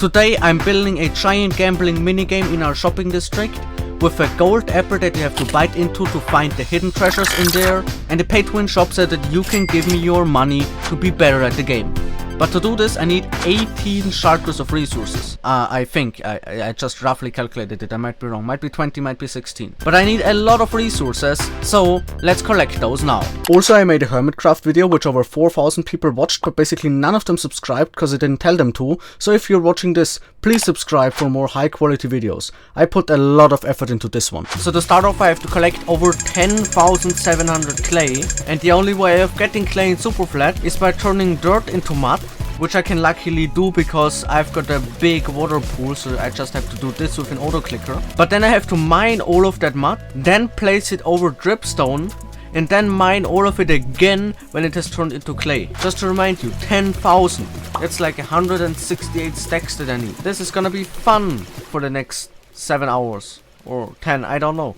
Today I'm building a giant gambling minigame in our shopping district with a gold apple that you have to bite into to find the hidden treasures in there, and a pay-to-win shop so that you can give me your money to be better at the game. But to do this I need 18 shulkers of resources. I think, I just roughly calculated it, I might be wrong, might be 20, might be 16. But I need a lot of resources, so let's collect those now. Also, I made a hermitcraft video which over 4,000 people watched, but basically none of them subscribed because I didn't tell them to. So if you're watching this, please subscribe for more high quality videos. I put a lot of effort into this one. So to start off I have to collect over 10,700 clay, and the only way of getting clay in Superflat is by turning dirt into mud, which I can luckily do because I've got a big water pool, so I just have to do this with an auto clicker. But then I have to mine all of that mud, then place it over dripstone, and then mine all of it again when it has turned into clay. Just to remind you, 10,000. That's like 168 stacks that I need. This is gonna be fun for the next 7 hours. Or 10, I don't know.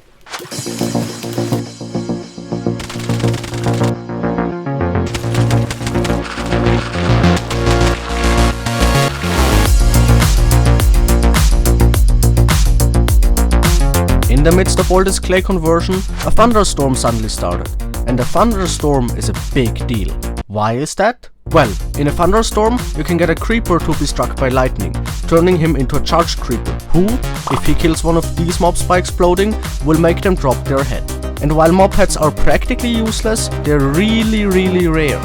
In the midst of all this clay conversion, a thunderstorm suddenly started. And a thunderstorm is a big deal. Why is that? Well, in a thunderstorm, you can get a creeper to be struck by lightning, turning him into a charged creeper, who, if he kills one of these mobs by exploding, will make them drop their head. And while mob heads are practically useless, they're really rare.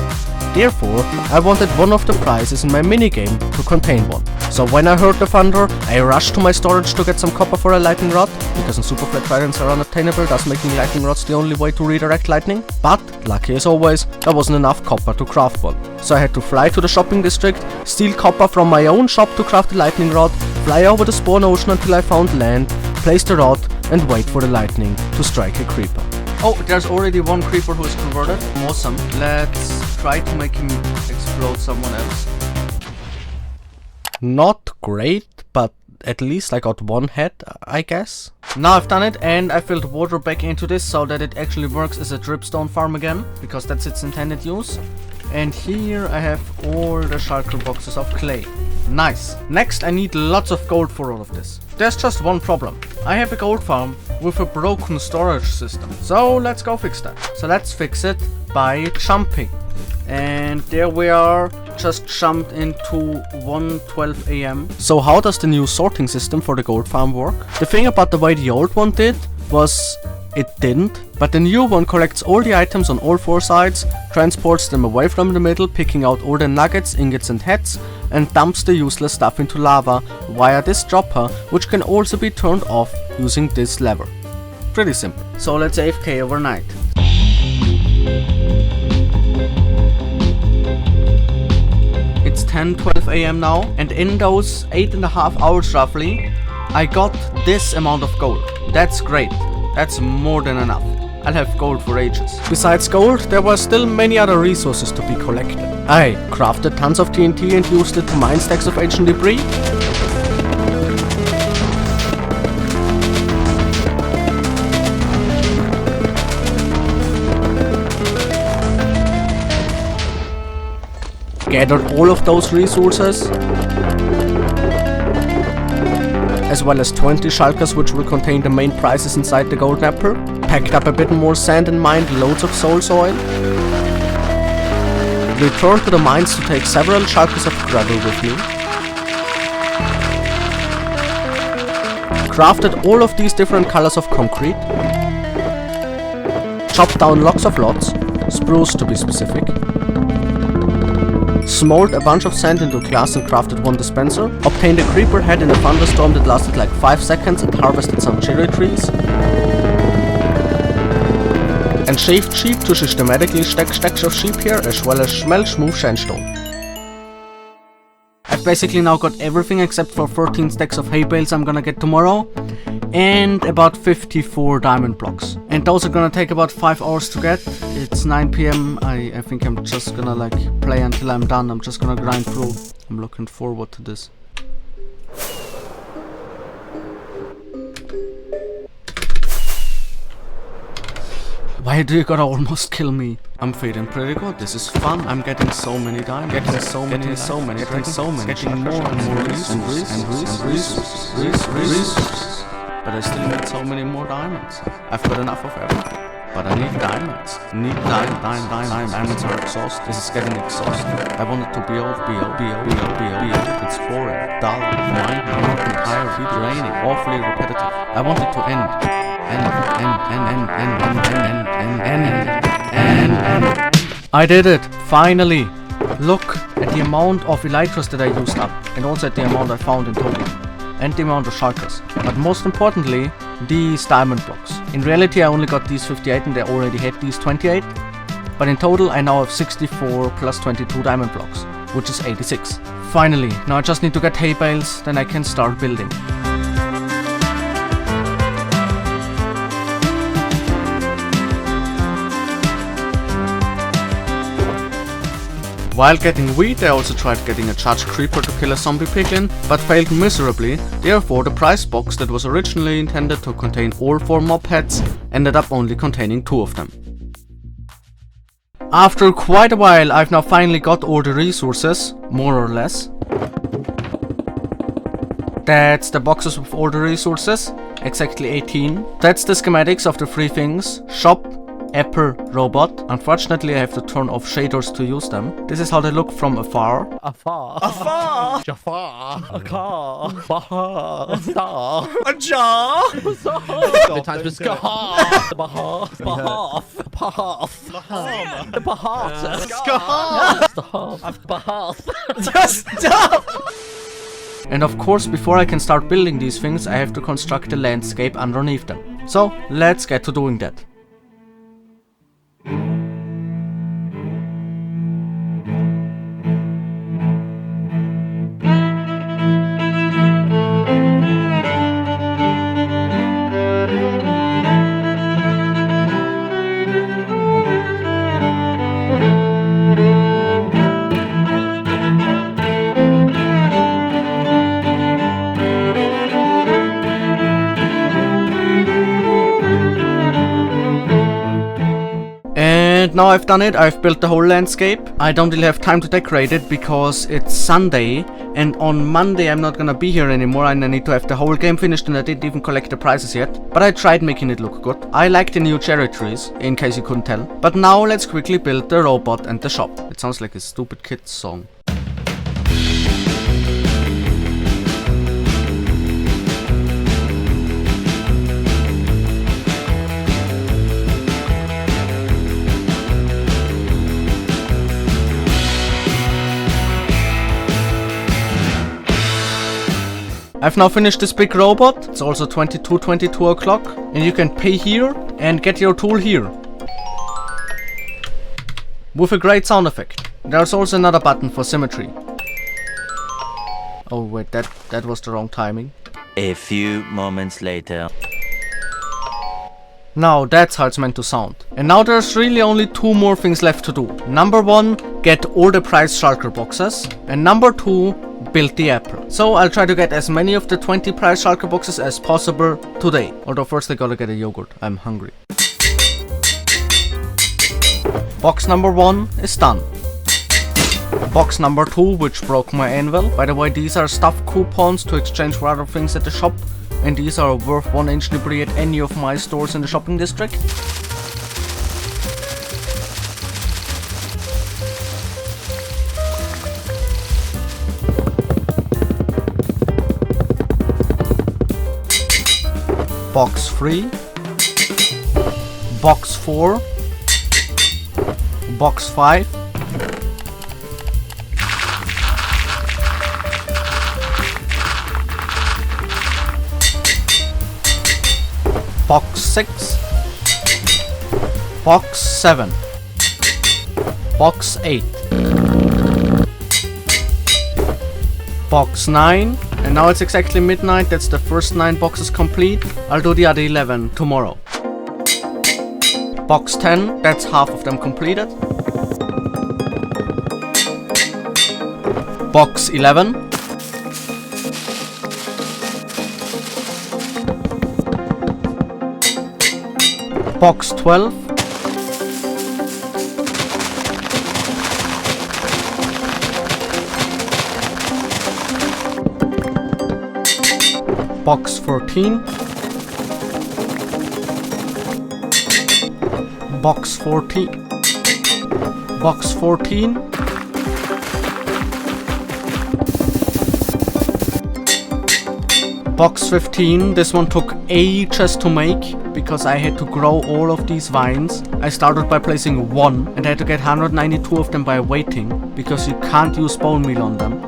Therefore, I wanted one of the prizes in my minigame to contain one. So when I heard the thunder, I rushed to my storage to get some copper for a lightning rod, because in Superflat dragons are unattainable, thus making lightning rods the only way to redirect lightning. But, lucky as always, there wasn't enough copper to craft one. So I had to fly to the shopping district, steal copper from my own shop to craft the lightning rod, fly over the spawn ocean until I found land, place the rod, and wait for the lightning to strike a creeper. Oh, there's already one creeper who is converted. Awesome. Let's try to make him explode someone else. Not great, but at least I got one head, I guess. Now I've done it, and I filled water back into this so that it actually works as a dripstone farm again, because that's its intended use. And here I have all the shulker boxes of clay. Nice. Next I need lots of gold for all of this. There's just one problem. I have a gold farm with a broken storage system. So let's go fix that. So let's fix it by jumping. And there we are, just jumped into 1:12 AM. So how does the new sorting system for the gold farm work? The thing about the way the old one did was it didn't, but the new one collects all the items on all 4 sides, transports them away from the middle, picking out all the nuggets, ingots and heads, and dumps the useless stuff into lava via this dropper, which can also be turned off using this lever. Pretty simple. So let's AFK overnight. It's 10:12 AM now, and in those 8.5 hours roughly, I got this amount of gold. That's great. That's more than enough. I'll have gold for ages. Besides gold, there were still many other resources to be collected. I crafted tons of TNT and used it to mine stacks of ancient debris. Gathered all of those resources, as well as 20 shulkers which will contain the main prizes inside the golden apple. Packed up a bit more sand and mined loads of soul soil. Returned to the mines to take several shulkers of gravel with me. Crafted all of these different colors of concrete. Chopped down lots of lots, spruce to be specific. Smolted a bunch of sand into glass and crafted one dispenser. Obtained a creeper head in a thunderstorm that lasted like 5 seconds and harvested some cherry trees. And shaved sheep to systematically stack stacks of sheep here, as well as smelt smooth sandstone. I've basically now got everything except for 13 stacks of hay bales I'm gonna get tomorrow, and about 54 diamond blocks. And those are gonna take about 5 hours to get. It's 9 PM. I think I'm just gonna like play until I'm done. I'm just gonna grind through. I'm looking forward to this. Why do you gotta almost kill me? I'm feeling pretty good. This is fun. I'm getting so many diamonds. Getting so many. Getting more and more resources. But I still need so many more diamonds. I've got enough of everything. But I need diamonds. Diamonds are exhausting. This is getting exhausting. I want it to be over. It's boring, dull, monotonous, tired, draining, awfully repetitive. I want it to end. I did it! Finally! Look at the amount of elytras that I used up, and also at the amount I found in total. And the amount of shulkers. But most importantly, these diamond blocks. In reality I only got these 58 and I already had these 28. But in total I now have 64 plus 22 diamond blocks, which is 86. Finally, now I just need to get hay bales, then I can start building. While getting wheat, I also tried getting a charged creeper to kill a zombie piglin, but failed miserably. Therefore, the prize box that was originally intended to contain all 4 mob heads ended up only containing 2 of them. After quite a while, I've now finally got all the resources, more or less. That's the boxes with all the resources, exactly 18. That's the schematics of the 3 things: shop, Apple, robot. Unfortunately, I have to turn off shaders to use them. This is how they look from afar. Afar. Jafar. A car. Bahar. A star. A jar. The times with Skahar. The Bahar. Bahar. Bahar. The Bahar. Skahar. Bahar. Just stop! And of course, before I can start building these things, I have to construct a landscape underneath them. So, let's get to doing that. And now I've done it, I've built the whole landscape. I don't really have time to decorate it because it's Sunday, and on Monday I'm not gonna be here anymore and I need to have the whole game finished, and I didn't even collect the prizes yet. But I tried making it look good. I like the new cherry trees, in case you couldn't tell. But now let's quickly build the robot and the shop. It sounds like a stupid kid's song. I've now finished this big robot. It's also 22 o'clock, and you can pay here and get your tool here. With a great sound effect. There's also another button for symmetry. Oh wait, that was the wrong timing. A few moments later. Now that's how it's meant to sound. And now there's really only 2 more things left to do. Number 1, get all the prize shulker boxes. And number 2, build the apple. So I'll try to get as many of the 20 prize shulker boxes as possible today. Although first I gotta get a yogurt. I'm hungry. Box number 1 is done. Box number 2, which broke my anvil. By the way, these are stuff coupons to exchange for other things at the shop. And these are worth 1 inch debris at any of my stores in the shopping district. Box 3. Box 4. Box 5. Box 6. Box 7. Box 8. Box 9. And now it's exactly midnight. That's the first 9 boxes complete. I'll do the other 11 tomorrow. Box 10. That's half of them completed. Box 11. Box 12. Box 14. Box 14. Box 14. Box 15, this one took ages to make because I had to grow all of these vines. I started by placing one and I had to get 192 of them by waiting because you can't use bone meal on them.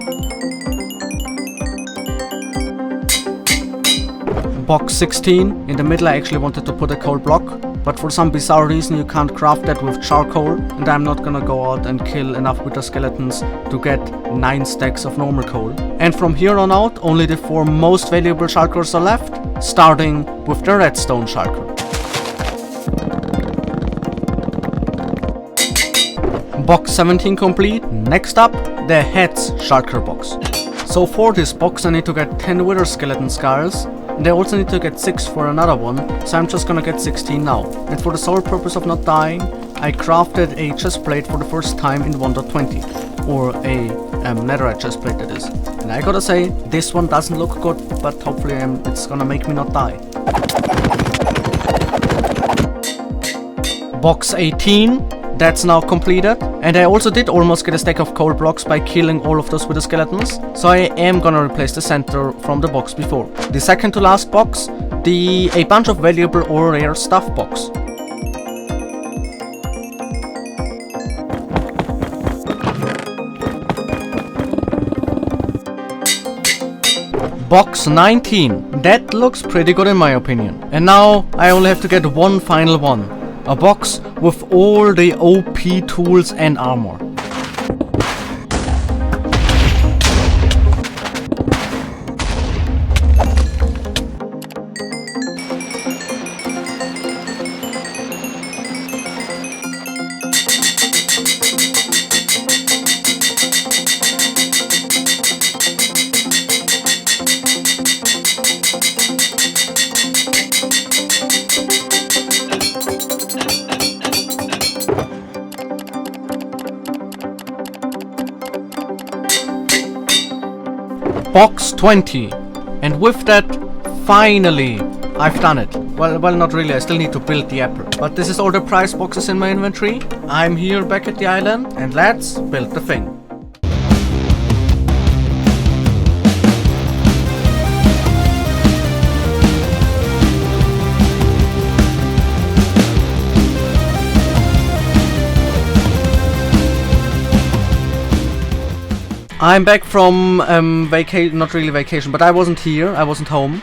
Box 16, in the middle I actually wanted to put a coal block, but for some bizarre reason you can't craft that with charcoal, and I'm not gonna go out and kill enough wither skeletons to get 9 stacks of normal coal. And from here on out, only the 4 most valuable shulkers are left, starting with the redstone shulker. Box 17 complete. Next up, the heads shulker box. So for this box I need to get 10 wither skeleton skulls, and I also need to get 6 for another one, so I'm just gonna get 16 now. And for the sole purpose of not dying, I crafted a chestplate for the first time in 1.20, or a netherite chestplate that is. And I gotta say, this one doesn't look good, but hopefully it's gonna make me not die. Box 18, that's now completed. And I also did almost get a stack of coal blocks by killing all of those wither skeletons, so I am gonna replace the center from the box before. The second to last box, a bunch of valuable or rare stuff box. Box 19, that looks pretty good in my opinion. And now I only have to get one final one. A box with all the OP tools and armor. Box 20, and with that, finally, I've done it. Well, not really, I still need to build the apple. But this is all the prize boxes in my inventory. I'm here back at the island, and let's build the thing. I'm back from not really vacation, but I wasn't here, I wasn't home.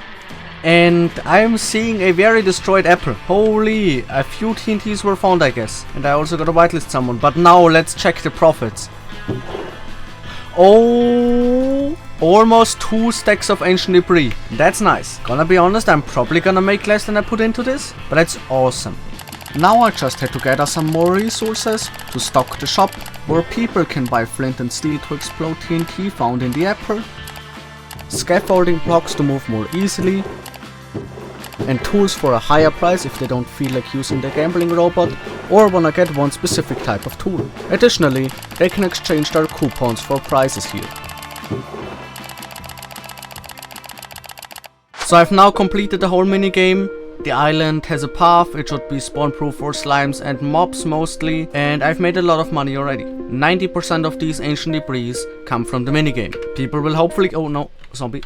And I'm seeing a very destroyed apple. Holy, a few TNTs were found, I guess. And I also got to whitelist someone, but now let's check the profits. Oh, almost 2 stacks of ancient debris. That's nice. Gonna be honest, I'm probably gonna make less than I put into this, but that's awesome. Now I just had to gather some more resources to stock the shop, where people can buy flint and steel to explode TNT found in the apple, scaffolding blocks to move more easily, and tools for a higher price if they don't feel like using the gambling robot or wanna get one specific type of tool. Additionally, they can exchange their coupons for prizes here. So I've now completed the whole minigame. The island has a path, it should be spawn proof for slimes and mobs mostly, and I've made a lot of money already. 90% of these ancient debris come from the minigame. People will hopefully— oh no, zombie.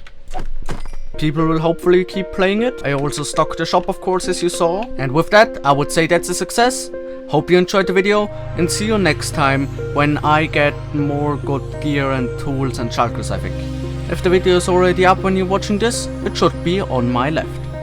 People will hopefully keep playing it. I also stocked the shop, of course, as you saw. And with that, I would say that's a success. Hope you enjoyed the video, and see you next time when I get more good gear and tools and shulkers, I think. If the video is already up when you're watching this, it should be on my left.